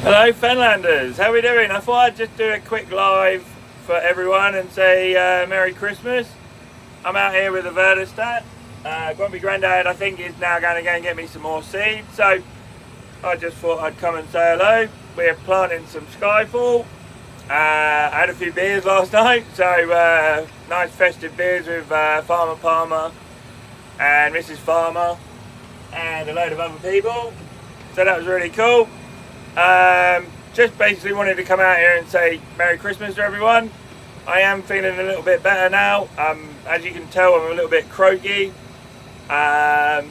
Hello Fenlanders, how are we doing? I thought I'd just do a quick live for everyone and say Merry Christmas. I'm out here with the Verdestat. Grumpy Grandad I think is now going to go and get me some more seeds, so I just thought I'd come and say hello. We're planting some Skyfall. I had a few beers last night, so nice festive beers with Farmer Palmer and Mrs. Farmer and a load of other people, so that was really cool. Just basically wanted to come out here and say Merry Christmas to everyone. I am feeling a little bit better now. As you can tell, I'm a little bit croaky. Yeah,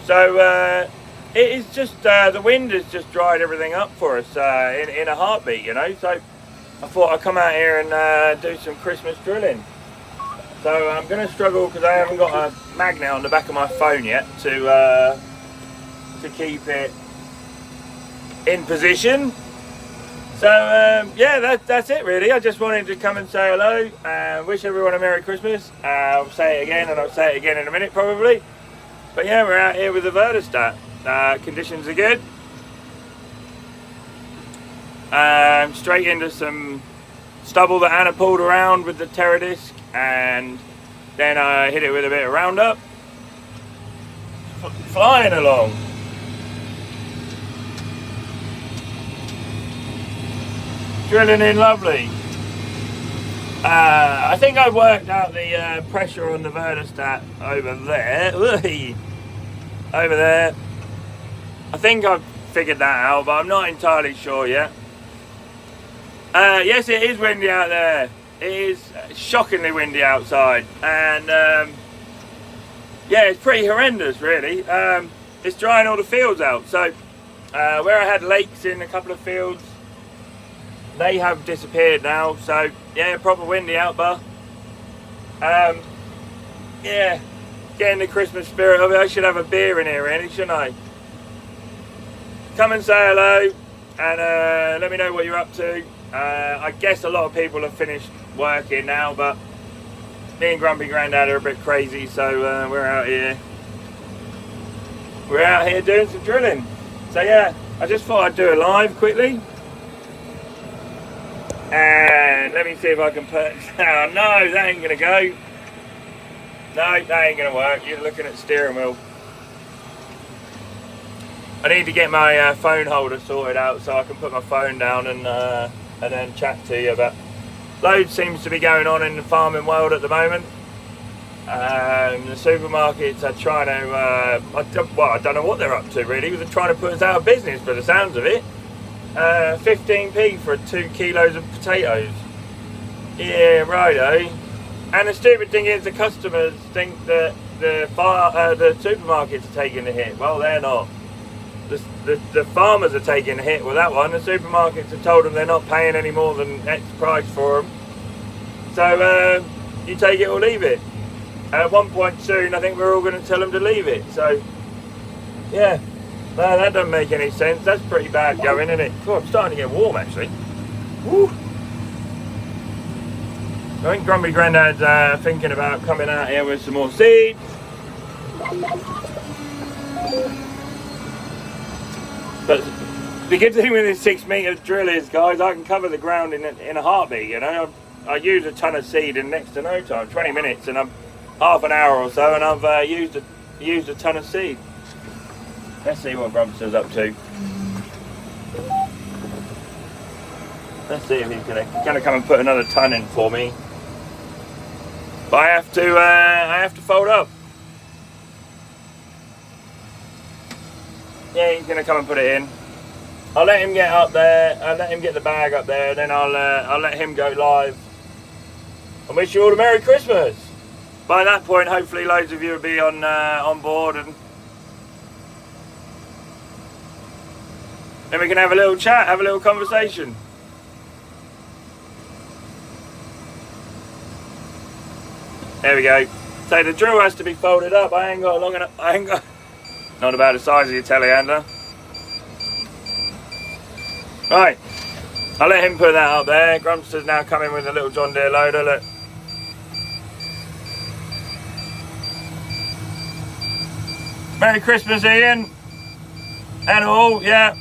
so it is just the wind has just dried everything up for us in a heartbeat, you know. So I thought I'd come out here and do some Christmas drilling. So I'm going to struggle because I haven't got a magnet on the back of my phone yet to keep it in position. So yeah, that's it really. I just wanted to come and say hello and wish everyone a Merry Christmas. I'll say it again and I'll say it again in a minute probably. But yeah, we're out here with the Verdestat. Conditions are good. Straight into some stubble that Anna pulled around with the Terradisc, and then I hit it with a bit of Roundup. Flying along. Drilling in lovely. I think I worked out the pressure on the Verdestat over there. Over there. I think I've figured that out, but I'm not entirely sure yet. Yes, it is windy out there. It is shockingly windy outside, and yeah, it's pretty horrendous really. It's drying all the fields out, so where I had lakes in a couple of fields, they have disappeared now, so yeah, proper windy out, but yeah, getting the Christmas spirit of it. I should have a beer in here really, shouldn't I? Come and say hello and let me know what you're up to. I guess a lot of people have finished working now, but me and Grumpy Grandad are a bit crazy, so we're out here doing some drilling. So yeah, I just thought I'd do a live quickly. And let me see if I can put... Oh no, that ain't gonna go. No, that ain't gonna work. You're looking at steering wheel. I need to get my phone holder sorted out so I can put my phone down and then chat to you. But loads seems to be going on in the farming world at the moment. The supermarkets are trying to... I don't know what they're up to really. They're trying to put us out of business by the sounds of it. 15p for 2 kilos of potatoes. Yeah, righto. And the stupid thing is the customers think that the supermarkets are taking the hit. Well, they're not. The farmers are taking the hit with that one. The supermarkets have told them they're not paying any more than X price for them. So you take it or leave it. At one point soon, I think we're all going to tell them to leave it. So yeah. No, that doesn't make any sense. That's pretty bad going, isn't it? Oh, I'm starting to get warm actually. Woo. I think Grumpy Grandad's thinking about coming out here with some more seeds. But the good thing with this 6 metre drill is, guys, I can cover the ground in a heartbeat, you know. I use a ton of seed in next to no time, 20 minutes, and I'm half an hour or so, and I've used a ton of seed. Let's see what Grumpster's up to. Let's see if he's gonna come and put another ton in for me. But I have to fold up. Yeah, he's gonna come and put it in. I'll let him get up there. I'll let him get the bag up there, and then I'll let him go live. I wish you all a Merry Christmas. By that point, hopefully, loads of you will be on board, and then we can have a little chat, have a little conversation. There we go. So the drill has to be folded up. I ain't got long enough. I ain't got. Not about the size of your telehandler. Right. I'll let him put that up there. Grumpster's now coming with a little John Deere loader. Look. Merry Christmas, Ian. And all, yeah.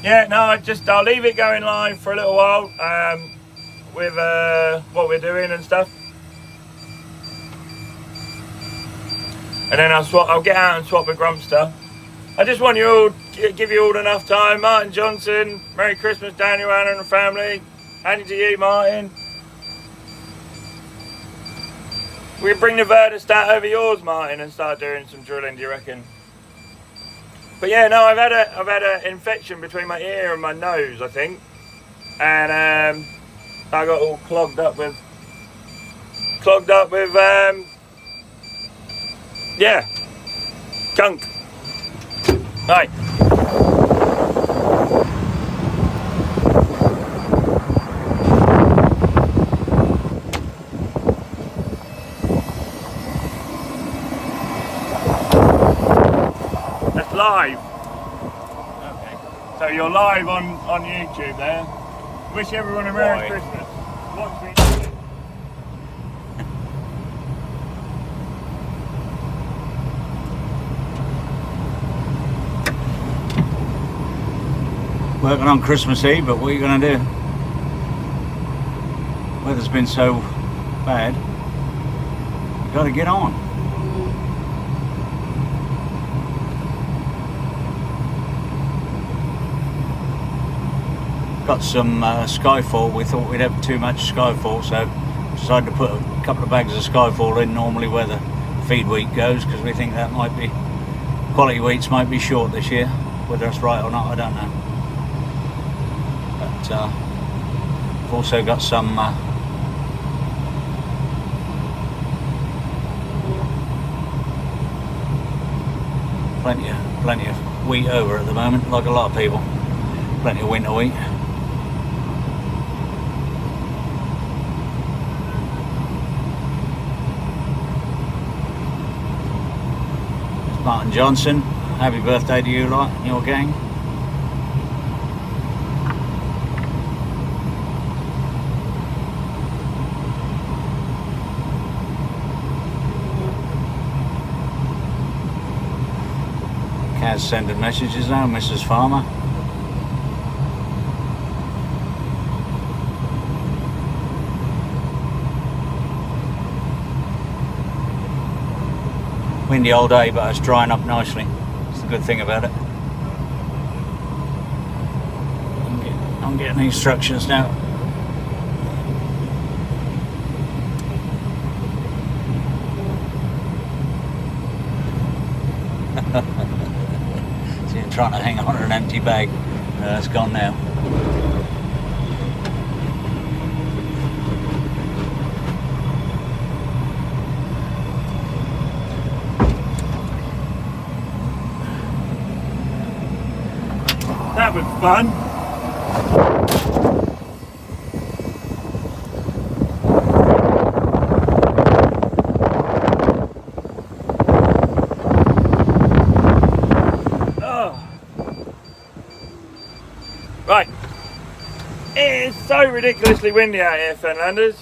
yeah, no, I'll leave it going live for a little while with what we're doing and stuff, and then I'll get out and swap with Grumpster. I just want you all, give you all enough time. Martin Johnson, Merry Christmas, Daniel, Anna and the family. Handing to you, Martin. We can bring the Verdestat over yours, Martin, and start doing some drilling, do you reckon? But yeah, no, I've had an infection between my ear and my nose, I think, and I got all clogged up with yeah, gunk. Right. That's live. Okay. So you're live on YouTube there. Wish everyone a Merry Christmas. Watch me. Working on Christmas Eve, but what are you going to do? Weather's been so bad. You've got to get on. Got some Skyfall. We thought we'd have too much Skyfall, so decided to put a couple of bags of Skyfall in normally where the feed wheat goes, because we think that might be, quality wheats might be short this year. Whether that's right or not, I don't know. I've also got some plenty of wheat over at the moment, like a lot of people. Plenty of winter wheat. It's Martin Johnson. Happy birthday to you lot and your gang. Kaz sending messages now, Mrs. Farmer. Windy all day, but it's drying up nicely. It's the good thing about it. I'm getting the instructions now. See, I'm trying to hang on to an empty bag. It's gone now. That was fun. Right, it is so ridiculously windy out here, Fenlanders.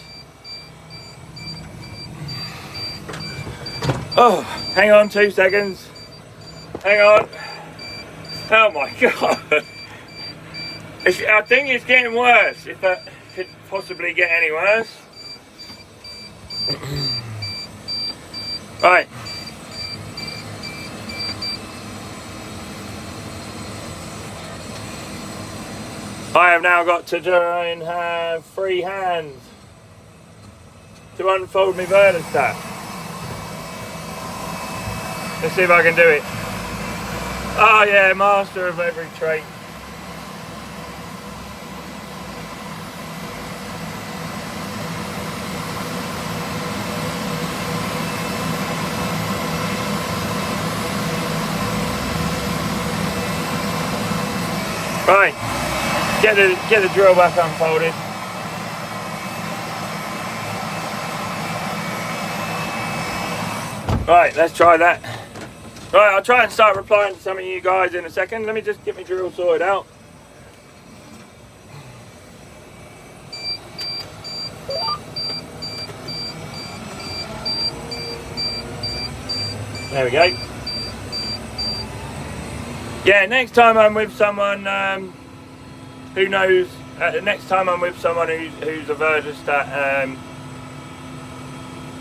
Oh, hang on 2 seconds. Hang on. Oh my god. I think it's getting worse, if that could possibly get any worse. Right. I have now got to try and have free hands to unfold my Verdestat. Let's see if I can do it. Oh yeah, master of every trait. Right. Get the drill back unfolded. Right, let's try that. Right, I'll try and start replying to some of you guys in a second. Let me just get my drill sorted out. There we go. Yeah, next time I'm with someone who knows, next time I'm with someone who's a Verdestat,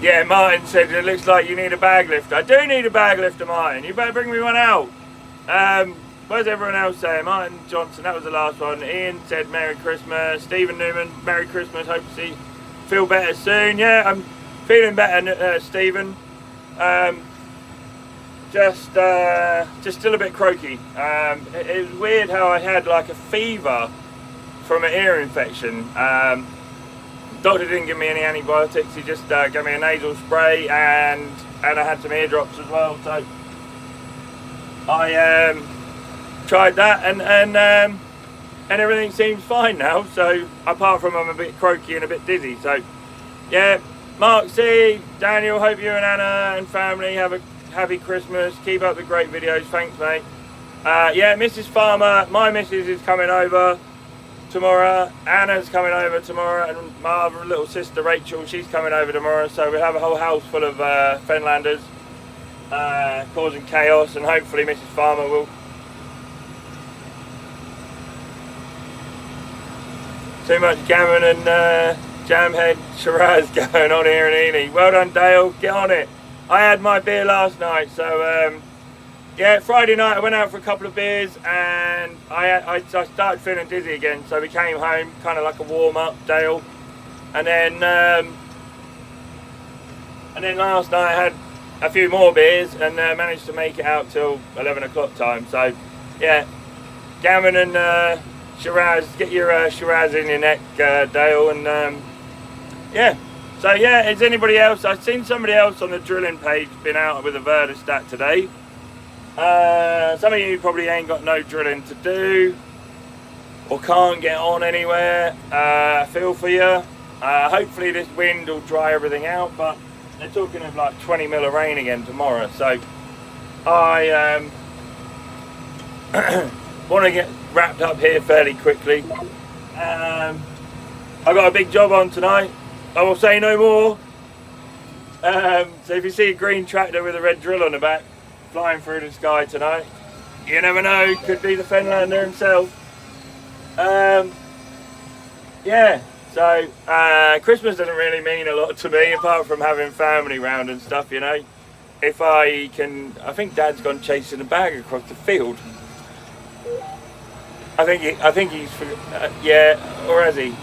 yeah, Martin said it looks like you need a bag lifter. I do need a bag lifter, Martin. You better bring me one out. Where's everyone else saying? Martin Johnson, that was the last one. Ian said Merry Christmas. Stephen Newman, Merry Christmas. Hope to see feel better soon. Yeah, I'm feeling better, Stephen. Just still a bit croaky. It was weird how I had like a fever from an ear infection. Doctor didn't give me any antibiotics. He just gave me a nasal spray, and I had some ear drops as well. So I tried that, and everything seems fine now. So apart from I'm a bit croaky and a bit dizzy. So yeah, Mark C, Daniel, hope you and Anna and family have a happy Christmas. Keep up the great videos. Thanks, mate. Yeah, Mrs. Farmer, my missus is coming over tomorrow. Anna's coming over tomorrow, and my other little sister Rachel, she's coming over tomorrow. So we have a whole house full of Fenlanders causing chaos, and hopefully Mrs. Farmer will. Too much gammon and jamhead Shiraz going on here in Ely. Well done, Dale. Get on it. I had my beer last night, so yeah, Friday night I went out for a couple of beers, and I started feeling dizzy again, so we came home, kind of like a warm-up, Dale, and then last night I had a few more beers, and managed to make it out till 11 o'clock time. So yeah, gammon and Shiraz, get your Shiraz in your neck, Dale, and yeah. So yeah, is anybody else? I've seen somebody else on the drilling page been out with a Verdestat today. Some of you probably ain't got no drilling to do, or can't get on anywhere. I feel for you. Hopefully this wind will dry everything out, but they're talking of like 20 mil of rain again tomorrow. So I want to get wrapped up here fairly quickly. I've got a big job on tonight. I will say no more. So if you see a green tractor with a red drill on the back flying through the sky tonight, you never know, could be the Fenlander himself. Yeah, so Christmas doesn't really mean a lot to me, apart from having family round and stuff, you know. If I think Dad's gone chasing a bag across the field. I think he's yeah, or has he?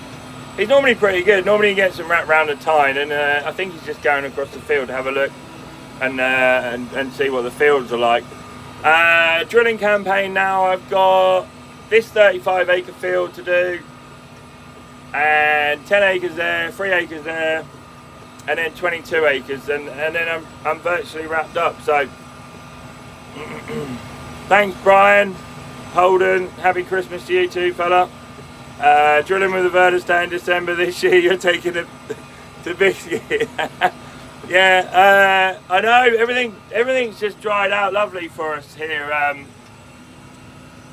He's normally pretty good. Normally he gets them wrapped round a tine, and I think he's just going across the field to have a look and see what the fields are like. Drilling campaign now. I've got this 35 acre field to do, and 10 acres there, 3 acres there, and then 22 acres, and then I'm virtually wrapped up. So thanks, Brian, Holden. Happy Christmas to you too, fella. Drilling with the Verdestat in December this year. You're taking it to biscuit. Yeah, I know everything's just dried out lovely for us here.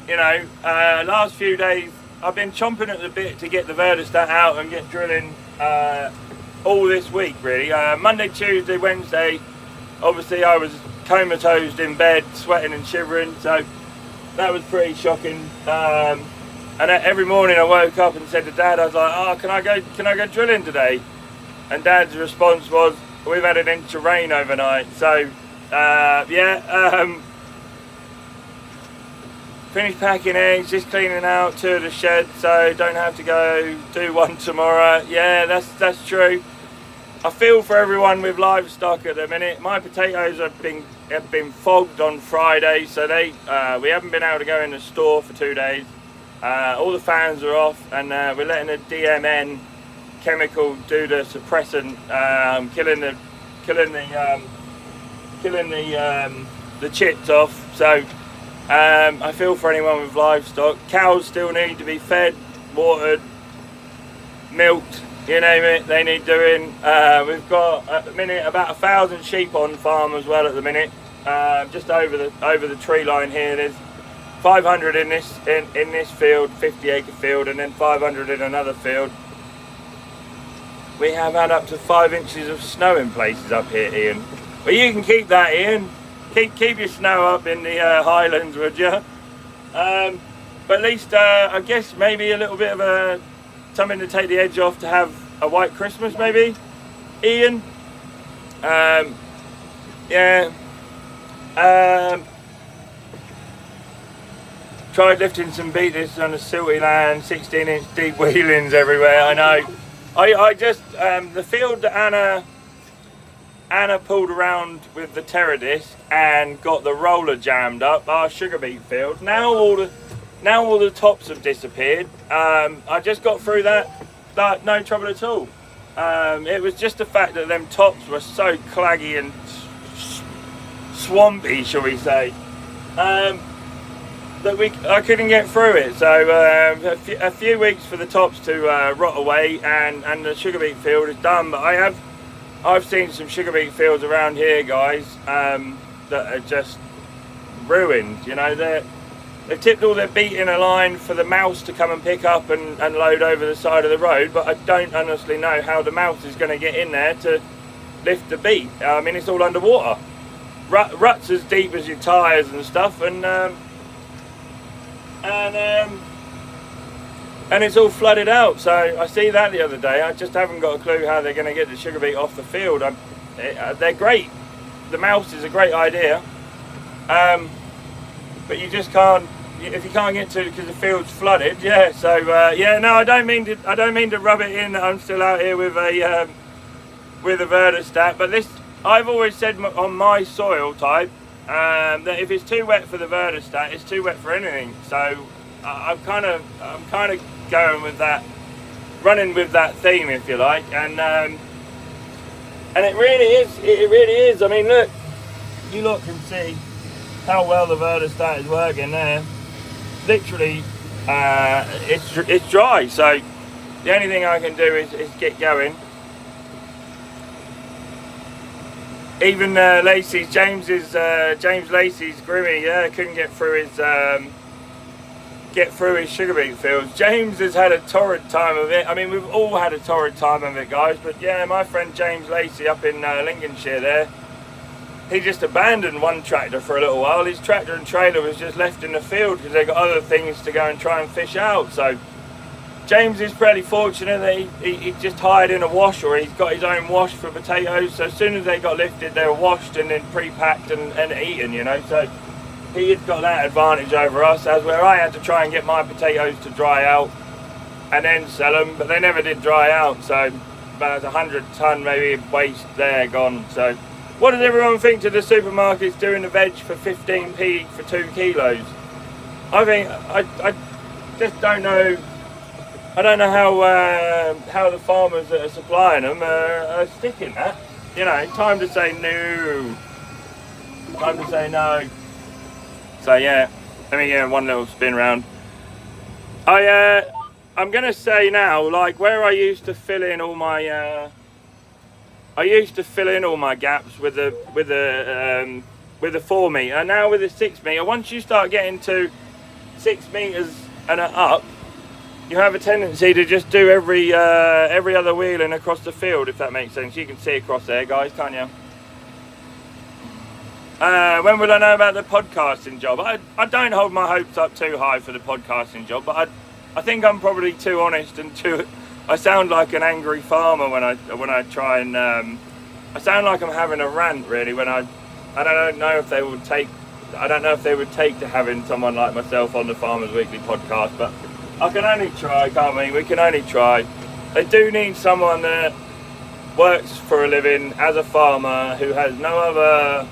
You know, last few days I've been chomping at the bit to get the Verdestat out and get drilling all this week really. Monday, Tuesday, Wednesday, obviously I was comatose in bed, sweating and shivering, so that was pretty shocking. And every morning I woke up and said to Dad, I was like, oh, can I go drilling today? And Dad's response was, we've had an inch of rain overnight. So yeah, finished packing eggs, just cleaning out 2 of the sheds, so don't have to go do one tomorrow. Yeah, that's true. I feel for everyone with livestock at the minute. My potatoes have been fogged on Friday, so we haven't been able to go in the store for 2 days. All the fans are off, and we're letting the DMN chemical do the suppressant, killing the chits off. So I feel for anyone with livestock. Cows still need to be fed, watered, milked, you name it, they need doing. We've got at the minute about 1,000 sheep on farm as well at the minute. Just over the tree line here, there's 500 in this field, 50 acre field, and then 500 in another field. We have had up to 5 inches of snow in places up here, Ian. Well, you can keep that, Ian. Keep your snow up in the Highlands, would you? But at least I guess maybe a little bit of something to take the edge off, to have a white Christmas maybe. Ian, yeah. Tried lifting some beaters on the silty land, 16-inch deep wheelings everywhere. I know. I just the field that Anna pulled around with the Terra disc and got the roller jammed up, our sugar beet field. Now all the tops have disappeared. I just got through that, no trouble at all. It was just the fact that them tops were so claggy and swampy, shall we say, that I couldn't get through it. So a few weeks for the tops to rot away, and the sugar beet field is done. But I've seen some sugar beet fields around here, guys, that are just ruined. You know, they've tipped all their beet in a line for the mouse to come and pick up and load over the side of the road, but I don't honestly know how the mouse is going to get in there to lift the beet. I mean, it's all underwater. Ruts as deep as your tyres and stuff, and it's all flooded out. So I see that the other day. I just haven't got a clue how they're going to get the sugar beet off the field. They're great. The mouse is a great idea, but you just can't. If you can't get to it because the field's flooded, yeah. So yeah, no, I don't mean to rub it in that I'm still out here with a Verdostat, but this, I've always said on my soil type that if it's too wet for the Verdostat, it's too wet for anything. So I'm kind of going with that, running with that theme, if you like, and it really is. I mean, look, you lot can see how well the Verdostat is working there. Literally, it's dry. So the only thing I can do is get going. Even Lacey's, James Lacey's Grimmy, yeah, couldn't get through his sugar beet fields. James has had a torrid time of it. I mean, we've all had a torrid time of it, guys. But yeah, my friend James Lacey up in Lincolnshire there, he just abandoned one tractor for a little while. His tractor and trailer was just left in the field because they got other things to go and try and fish out. So James is pretty fortunate that he just hired in a wash, or he's got his own wash for potatoes. So as soon as they got lifted, they were washed and then pre-packed and eaten, you know. So he had got that advantage over us, as where I had to try and get my potatoes to dry out and then sell them, but they never did dry out. So about 100 tonne maybe waste there gone. So what does everyone think to the supermarkets doing the veg for 15p for 2 kilos? I think I just don't know. I don't know how the farmers that are supplying them are sticking that. You know, time to say no. Time to say no. So yeah, let me get one little spin round. I'm gonna say now, like where I used to fill in all my gaps with the 4 metre. Now with the 6 metre, once you start getting to 6 metres and up, you have a tendency to just do every other wheeling across the field, if that makes sense. You can see across there, guys, can't you? When will I know about the podcasting job? I don't hold my hopes up too high for the podcasting job, but I think I'm probably too honest and too. I sound like an angry farmer when I try and I sound like I'm having a rant, really. When I don't know if they would take. I don't know if they would take to having someone like myself on the Farmers Weekly podcast, but I can only try, can't we? We can only try. They do need someone that works for a living as a farmer who has no other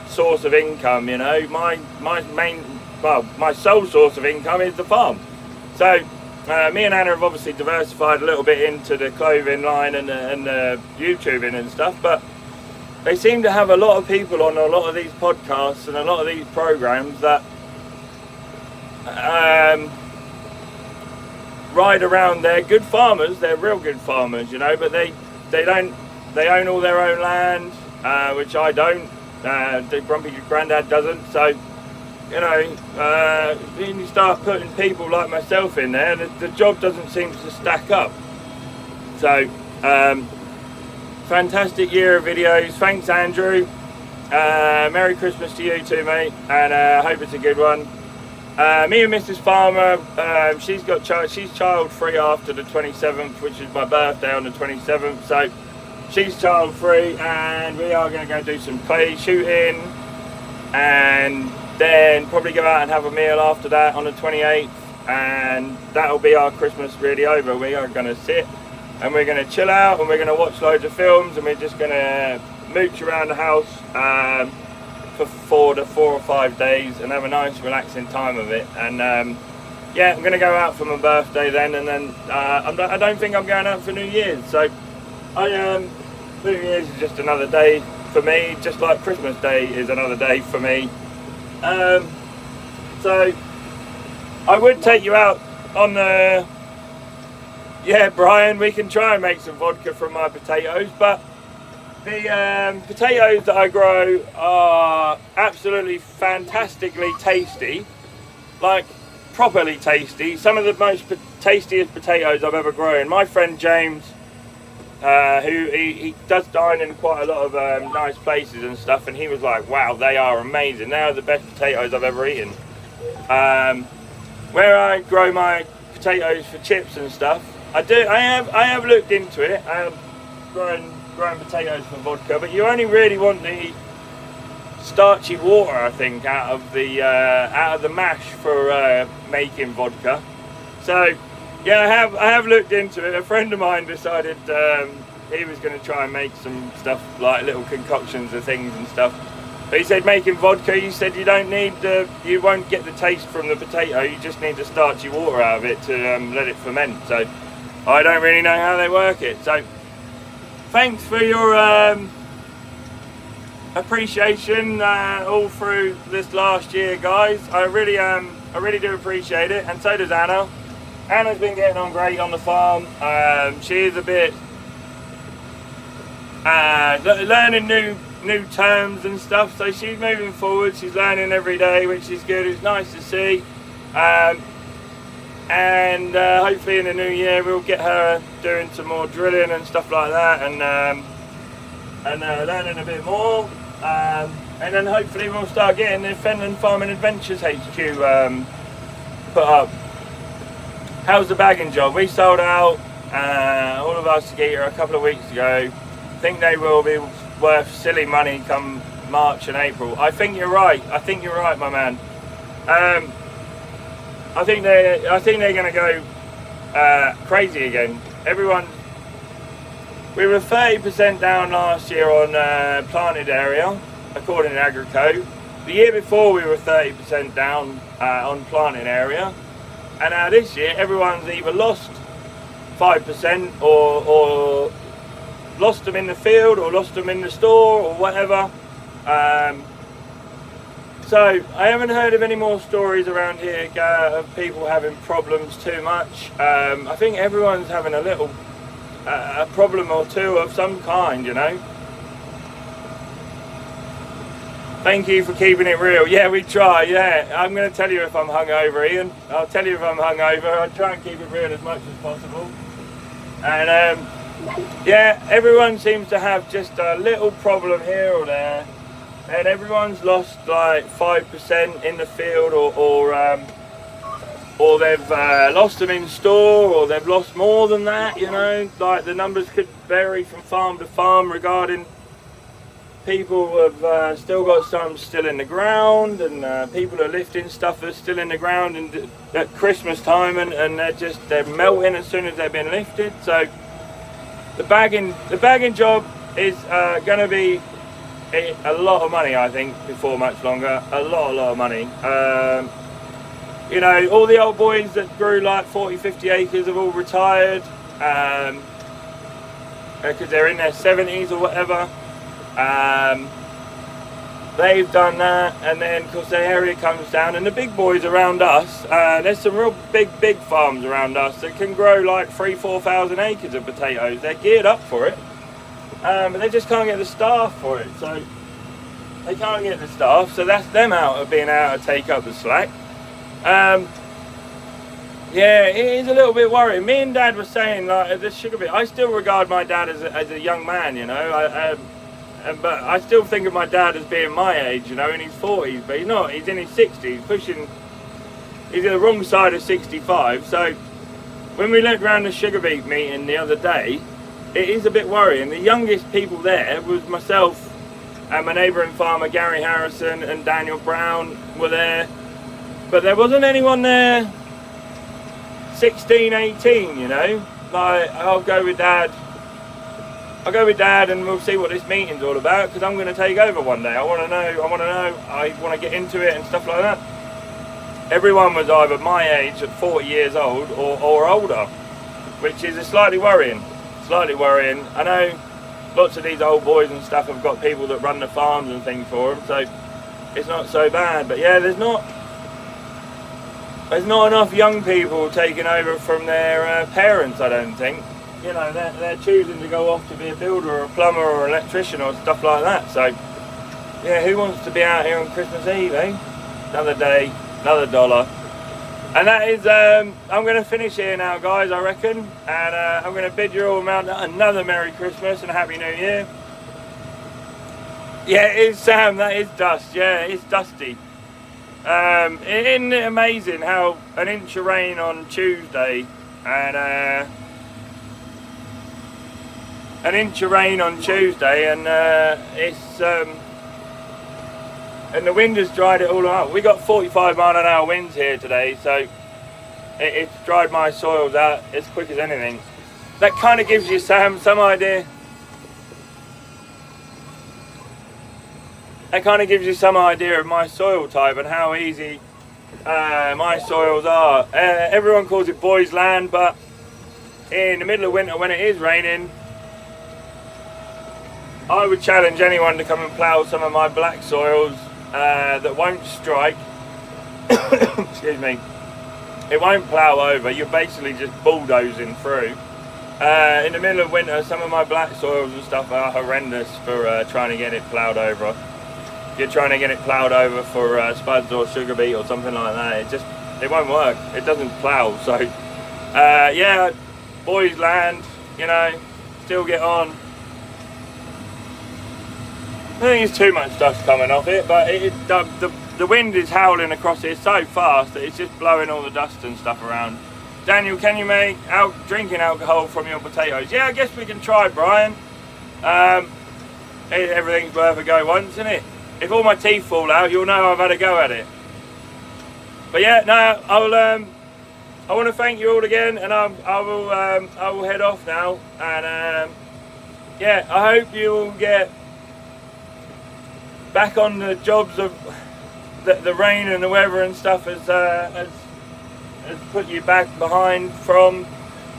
source of income, you know. My sole source of income is the farm. So me and Anna have obviously diversified a little bit into the clothing line and the YouTubing and stuff, but they seem to have a lot of people on a lot of these podcasts and a lot of these programs that ride around. They're good farmers, they're real good farmers, you know, but they own all their own land, which I don't. The grumpy granddad doesn't. So, you know, when you start putting people like myself in there, the job doesn't seem to stack up. So, fantastic year of videos. Thanks, Andrew. Merry Christmas to you too, mate, and I hope it's a good one. Me and Mrs. Farmer, she's child free after the 27th, which is my birthday on the 27th. So she's child free, and we are going to go do some clay shooting, and then probably go out and have a meal after that on the 28th, and that'll be our Christmas really over. We are going to sit and we're going to chill out, and we're going to watch loads of films, and we're just going to mooch around the house for the 4 or 5 days and have a nice relaxing time of it. And yeah, I'm going to go out for my birthday then, and then I don't think I'm going out for New Year's. So New Year's is just another day for me, just like Christmas Day is another day for me. So I would take you out on the... Yeah, Brian, we can try and make some vodka from my potatoes, but the potatoes that I grow are absolutely fantastically tasty, like properly tasty. Some of the most tastiest potatoes I've ever grown. My friend James, who he does dine in quite a lot of nice places and stuff, and he was like, wow, they are amazing. They are the best potatoes I've ever eaten. Where I grow my potatoes for chips and stuff, I have looked into it. I have grown potatoes for vodka, but you only really want the starchy water, I think, out of the mash for making vodka. So yeah, I have looked into it. A friend of mine decided he was going to try and make some stuff, like little concoctions of things and stuff. But he said making vodka, he said you don't need you won't get the taste from the potato. You just need the starchy water out of it to let it ferment. So I don't really know how they work it. So thanks for your appreciation all through this last year, guys. I really do appreciate it, and so does Anna. Anna's been getting on great on the farm. She is a bit learning new terms and stuff, so she's moving forward. She's learning every day, which is good. It's nice to see. And hopefully in the new year we'll get her doing some more drilling and stuff like that, and learning a bit more, and then hopefully we'll start getting the Fenland Farming Adventures HQ put up. How's the bagging job? We sold out all of our Skeeter a couple of weeks ago. I think they will be worth silly money come March and April. I think you're right. I think you're right, my man. I think they're going to go crazy again. We were 30% down last year on planted area, according to Agrico. The year before we were 30% down on planted area, and now this year everyone's either lost 5% or lost them in the field or lost them in the store or whatever. So I haven't heard of any more stories around here of people having problems too much. I think everyone's having a problem or two of some kind, you know. Thank you for keeping it real. Yeah, we try. Yeah, I'm going to tell you if I'm hungover, Ian. I'll tell you if I'm hungover. I try and keep it real as much as possible. And yeah, everyone seems to have just a little problem here or there, and everyone's lost like 5% in the field, or they've lost them in store, or they've lost more than that. You know, like the numbers could vary from farm to farm regarding people who have still got some still in the ground, and people are lifting stuff that's still in the ground and at Christmas time, and they're melting as soon as they've been lifted. So the bagging job is going to be a lot of money, I think, before much longer. A lot of money. You know, all the old boys that grew like 40-50 acres have all retired because they're in their 70s or whatever. They've done that, and then of course the area comes down, and the big boys around us, there's some real big farms around us that can grow like 3,000-4,000 acres of potatoes. They're geared up for it, but they just can't get the staff for it. So they can't get the staff, so that's them out of being able to take up the slack. Yeah, it is a little bit worrying. Me and Dad were saying, like, the sugar bit, I still regard my dad as a young man, you know. But I still think of my dad as being my age, you know, in his 40s, but he's not. He's in his 60s, he's the wrong side of 65. So when we looked around the sugar beet meeting the other day, it is a bit worrying. The youngest people there was myself and my neighbouring farmer Gary Harrison and Daniel Brown were there, but there wasn't anyone there 16, 18, you know. Like, I'll go with Dad and we'll see what this meeting's all about, because I'm going to take over one day. I want to know, I want to get into it and stuff like that. Everyone was either my age at 40 years old or older, which is slightly worrying. I know lots of these old boys and stuff have got people that run the farms and things for them, so it's not so bad. But yeah, there's not enough young people taking over from their parents, I don't think. You know, they're choosing to go off to be a builder or a plumber or an electrician or stuff like that. So yeah, who wants to be out here on Christmas Eve, eh? Another day, another dollar. And that is, I'm going to finish here now, guys, I reckon. And I'm going to bid you all another Merry Christmas and a Happy New Year. Yeah, it is, Sam, that is dust. Yeah, it's dusty. Isn't it amazing how an inch of rain on Tuesday and an inch of rain on Tuesday, and and the wind has dried it all up. We got 45-mile-an-hour winds here today, so it's dried my soils out as quick as anything. That kind of gives you, Sam, some idea. That kind of gives you some idea of my soil type and how easy my soils are. Everyone calls it boys land, but in the middle of winter when it is raining, I would challenge anyone to come and plough some of my black soils that won't strike. Excuse me. It won't plough over. You're basically just bulldozing through. In the middle of winter, some of my black soils and stuff are horrendous for trying to get it ploughed over. If you're trying to get it ploughed over for spuds or sugar beet or something like that, it won't work. It doesn't plough. So yeah, boys land, you know, still get on. I think there's too much dust coming off it, but the wind is howling across it so fast that it's just blowing all the dust and stuff around. Daniel, can you make drinking alcohol from your potatoes? Yeah, I guess we can try, Brian. Everything's worth a go once, isn't it? If all my teeth fall out, you'll know I've had a go at it. But yeah, no, I want to thank you all again, and I will head off now. And yeah, I hope you all get back on the jobs of the rain and the weather and stuff has put you back behind from.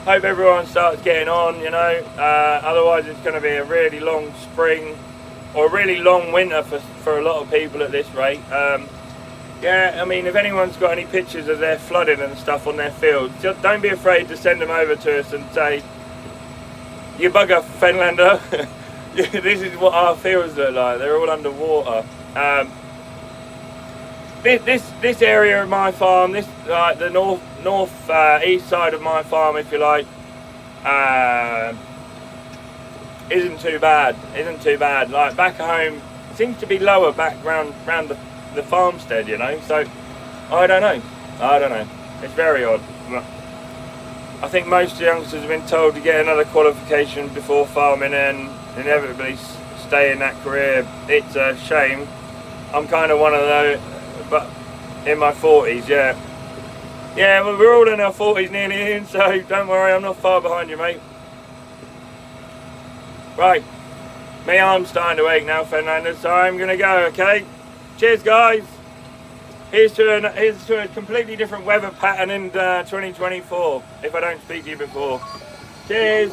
Hope everyone starts getting on, you know. Otherwise it's going to be a really long spring or a really long winter for a lot of people at this rate. Yeah, I mean, if anyone's got any pictures of their flooding and stuff on their fields, just don't be afraid to send them over to us and say, you bugger, Fenlander. This is what our fields look like. They're all underwater. This area of my farm, this like the north east side of my farm, if you like, isn't too bad. Like back home, it seems to be lower back round the farmstead, you know. So I don't know. It's very odd. I think most youngsters have been told to get another qualification before farming and inevitably stay in that career. It's a shame. I'm kind of one of those, but in my 40s, yeah. Yeah, well, we're all in our 40s nearly in, so don't worry, I'm not far behind you, mate. Right, my arm's starting to ache now, Fernando, so I'm going to go, okay? Cheers, guys. Here's to a completely different weather pattern in 2024, if I don't speak to you before. Cheers.